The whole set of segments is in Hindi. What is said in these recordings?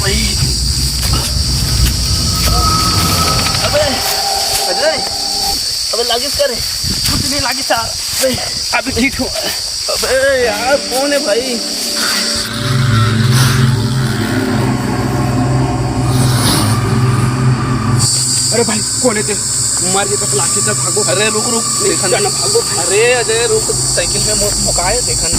भाई। अबे अजय, अबे लागिस करे। कुछ नहीं लागिस यार। अबे अभी ठीक हो। अबे यार कौन है भाई? अरे भाई कौन है? मार के तो लाठी से भागो। अरे रुक रुक, देखा ना भागो। अरे अजय रुक, साइकिल में मौका है, देखा ना।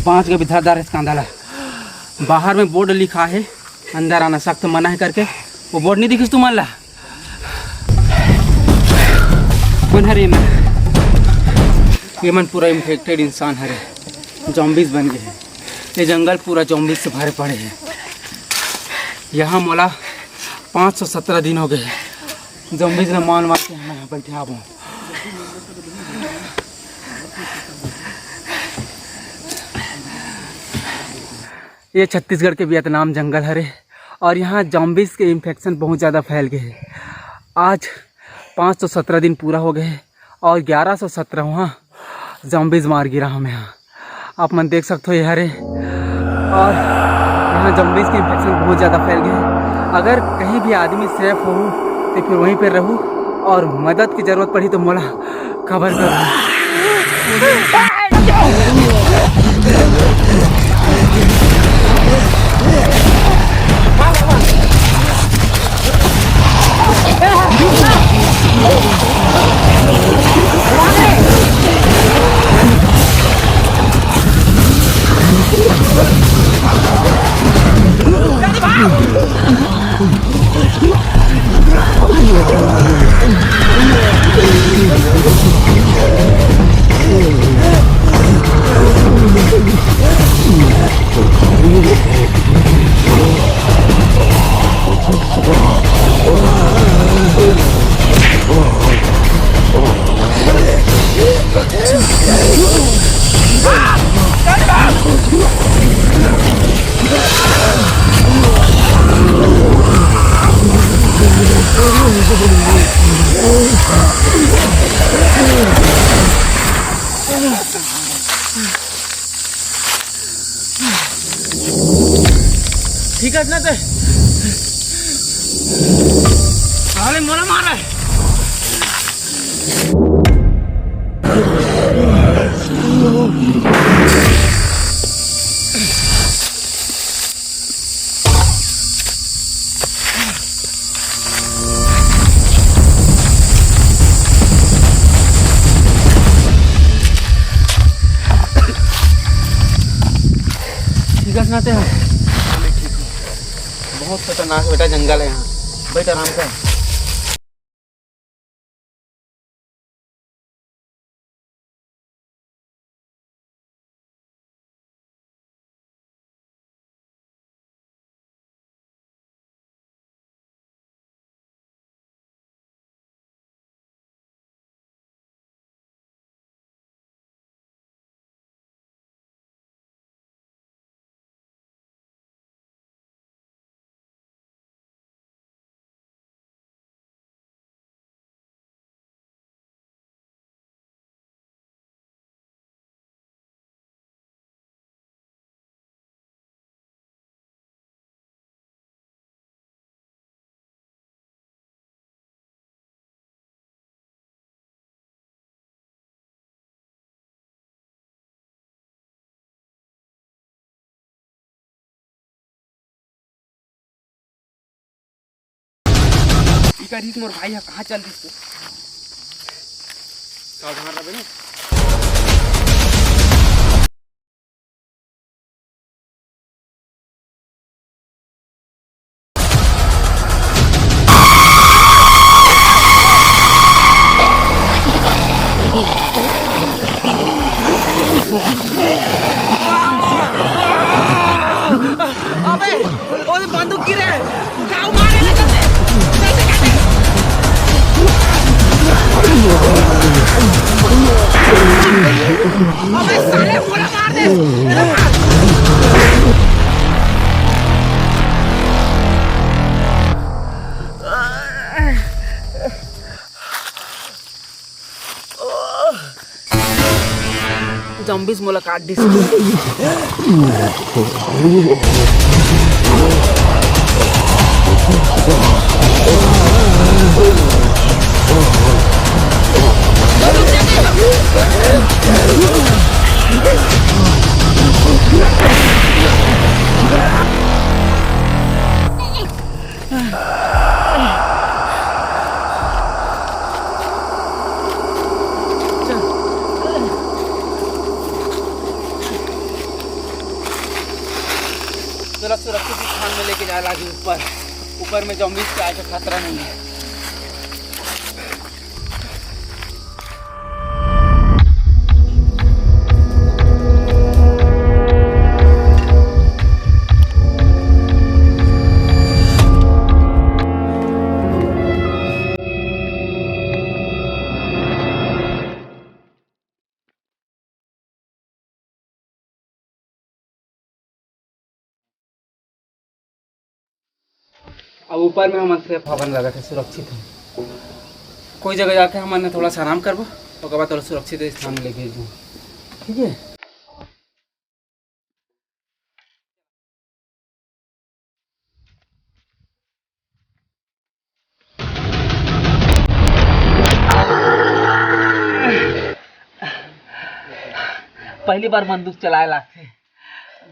पांच का विधादार कांदाला बाहर में बोर्ड लिखा है, अंदर आना सख्त मना है करके। वो बोर्ड नहीं दिखी तुम्हारा? कौन है ये? ये मन पूरा इन्फेक्टेड इंसान है, जॉम्बीज बन गए हैं। ये जंगल पूरा जॉम्बीज से भरे पड़े हैं। यहाँ मोला 517 दिन हो गए, जॉम्बीज ने मान मार के हमें यहाँ बैठे आप हूँ। ये छत्तीसगढ़ के वियतनाम जंगल हरे और यहाँ जॉम्बीज के इन्फेक्शन बहुत ज़्यादा फैल गए हैं। आज 517 दिन पूरा हो गए और 1117वां जॉम्बीज मार गिरा हमें यहाँ। आप मन देख सकते हो ये हरे, और यहाँ जॉम्बीज के इन्फेक्शन बहुत ज़्यादा फैल गए। अगर कहीं भी आदमी सेफ हो तो फिर वहीं पर रहूँ, और मदद की ज़रूरत पड़ी तो मोला खबर करूँ। ठीक है ना? अरे मोला मारा है। ठीक है सुनाते हैं। बहुत खतरनाक बेटा जंगल है यहाँ, बैठ आराम से। करीस मोर भाई कहाँ चल रही तू? सावधान रह बे। अबे ओए बंदूक गिरे गाँव मारे ले चलते अबे साले पूरा मार दे जॉम्बीज मुलाकात दिस जरा सुरक्षित स्थान में लेके जा लागी ऊपर में जॉम्बीज के आगे खतरा नहीं है। अब ऊपर में हम से भवन लगा थे सुरक्षित है। कोई जगह जाके हमने थोड़ा सा आराम करबो और बाद थोड़ा सुरक्षित स्थान में लेके जाऊँ। ठीक है। पहली बार बंदूक चलाए लागते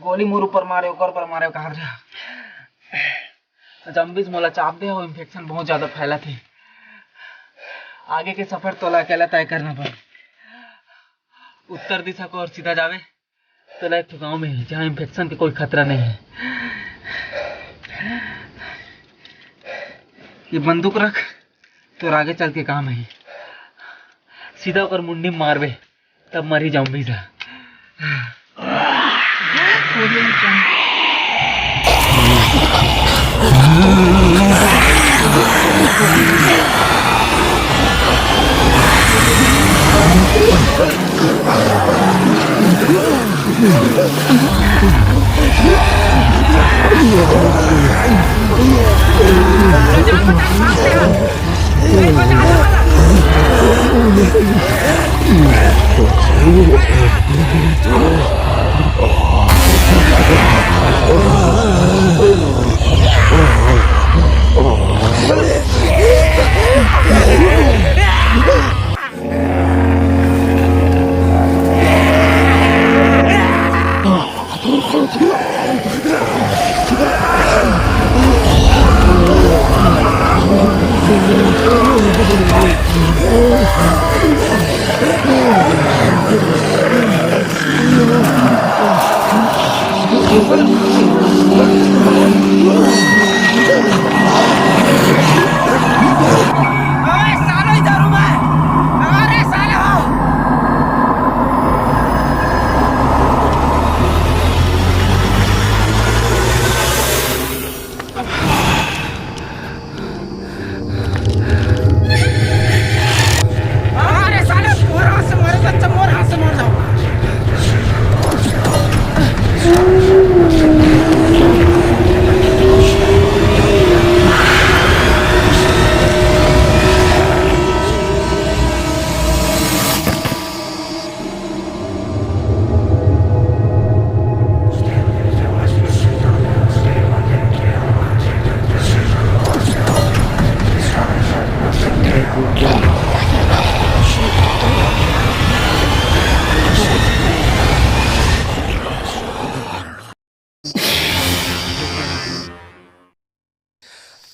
गोली मुँह पर मारे ऊपर पर मारे कहा जॉम्बीज मोला चाप दे और इन्फेक्शन बहुत ज़्यादा फैला थे। आगे के सफर तो अकेला तय करना पड़ा। उत्तर दिशा को और सीधा जावे तो एक तो गाँव में है जहाँ इन्फेक्शन के कोई खतरा नहीं है। ये बंदूक रख तो आगे चल के काम है। सीधा होकर मुंडी मारवे तब मरी जॉम्बीज है।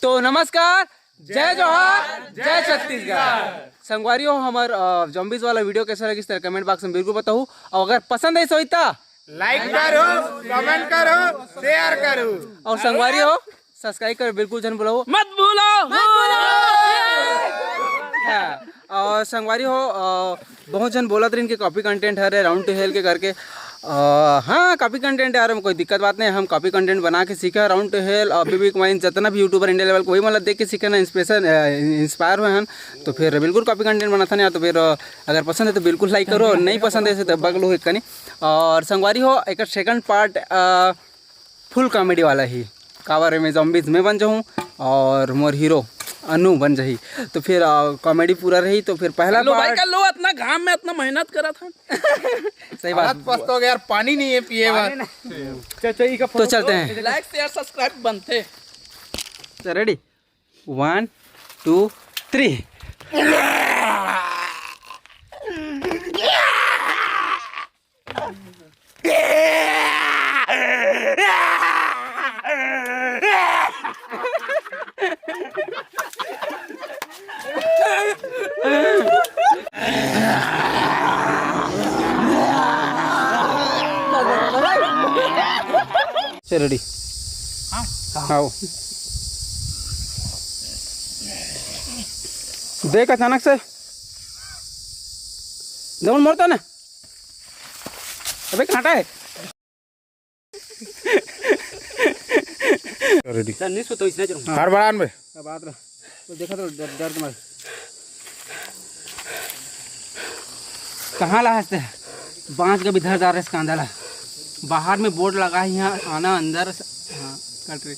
तो नमस्कार जय जोहार, जय छत्तीसगढ़। संगवारियों हमार जॉम्बीज वाला वीडियो कैसा लगी इस तरह कमेंट बॉक्स में बिल्कुल बताओ, और अगर पसंद है सोईता लाइक करो, कमेंट करो, शेयर करो, और संगवारियों सब्सक्राइब कर बिल्कुल जन बोलो मत भूलो। हाँ, और संगवारी हो बहुत जन बोलत रहे इनके कॉपी कंटेंट है राउंड टू हेल के करके। हाँ कॉपी कंटेंट यार कोई दिक्कत बात नहीं, हम कॉपी कंटेंट बना के सीखा राउंड टू हेल और बीबी कुमाइन जितना भी यूट्यूबर इंडिया लेवल को वही मतलब देख के सीखे ना इंस्पायर हुए हैं, तो फिर बिल्कुल कॉपी कंटेंट बनाता नहीं। तो फिर अगर पसंद है तो बिल्कुल लाइक करो, नहीं पसंद है तो बगल हो एक कनी। और संगवारी हो एक सेकंड पार्ट फुल कॉमेडी वाला ही कावर में जॉम्बीज में बन जाऊँ और मोर हीरो अनु बन जाही, तो फिर कॉमेडी पूरा रही। तो फिर पहला लो भाई पार्ट का लो, इतना घाम में इतना मेहनत करा था। सही बात। पस्तो यार पानी नहीं है पिए बात। तो चलते हैं, लाइक शेयर सब्सक्राइब बनते। रेडी 1 2 3। रेडी हाँ देख अचानक से जमन मरता ना, अबे कांटा है। रेडी सर नहीं सोतो इसने चलो हर बड़ान में बात रहा तो देखा तो डर तुम्हारे कहाँ ला हंसते हैं, बांस का भी धारदार है कांदा ला, बाहर में बोर्ड लगा है यहाँ आना अंदर। हाँ कट रही